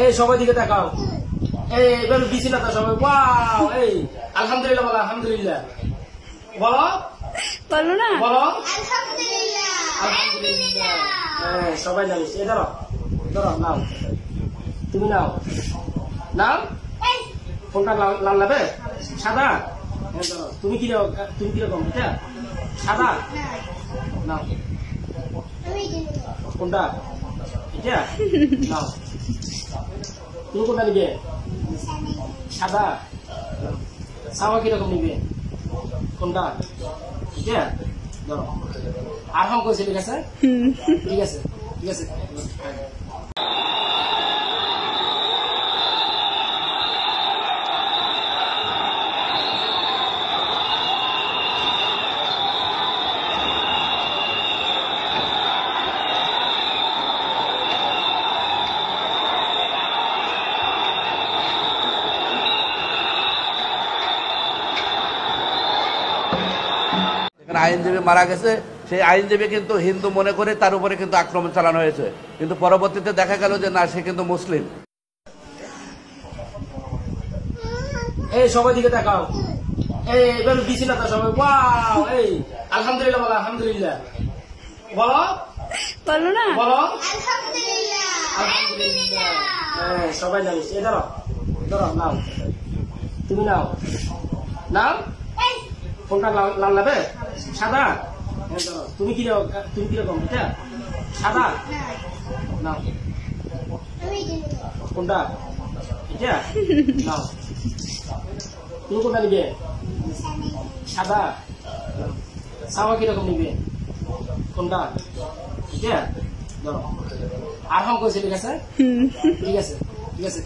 এই সবাই দিকে তাকাও। এই এবার বিছানাটা সবাই ওয়াও। এই আলহামদুলিল্লাহ বলো, আলহামদুলিল্লাহ বলো, বলো না, বলো আলহামদুলিল্লাহ। আলহামদুলিল্লাহ। হ্যাঁ সবাই নামিস। এই ধরো ধরো, নাও তুমি, নাও নাও। কোনটা লাল লাবে? সাদা? হ্যাঁ ধরো। তুমি কিরকম? এটা সাদা? নাও। কোনটা? এটা নাও। তুমি কোনটা নিবে? সাদা? সাওয়া কিরকম নিবে? কোনটা? এটা ধরো। আর হাম কইছে, ঠিক আছে ঠিক আছে ঠিক আছে। আইনজীবী মারা গেছে, সেই আইনজীবী কিন্তু হিন্দু মনে করে তার উপরে কিন্তু আক্রমণ চালানো হয়েছে, কিন্তু পরবর্তীতে দেখা গেল যে না, সে কিন্তু মুসলিম। এই সবাই দিকে তাকাও। এই এবার বিছানাটা সবাই ওয়াও। এই আলহামদুলিল্লাহ বলো, আলহামদুলিল্লাহ বলো, বলো না, বলো আলহামদুলিল্লাহ। আলহামদুলিল্লাহ। হ্যাঁ সবাই নামিস। এই ধরো ধরো, নাও তুমি, নাও নাও। কোনটা লাল লাবে? সাদা? হ্যাঁ ধরো। তুমি কিরকম? এটা সাদা? নাও। কোনটা? এটা নাও। তুমি কোনটা নিবে? সাদা? সাওয়া কিরকম নিবে? কোনটা? এটা ধরো। আর হাম কইছে, ঠিক আছে ঠিক আছে ঠিক আছে।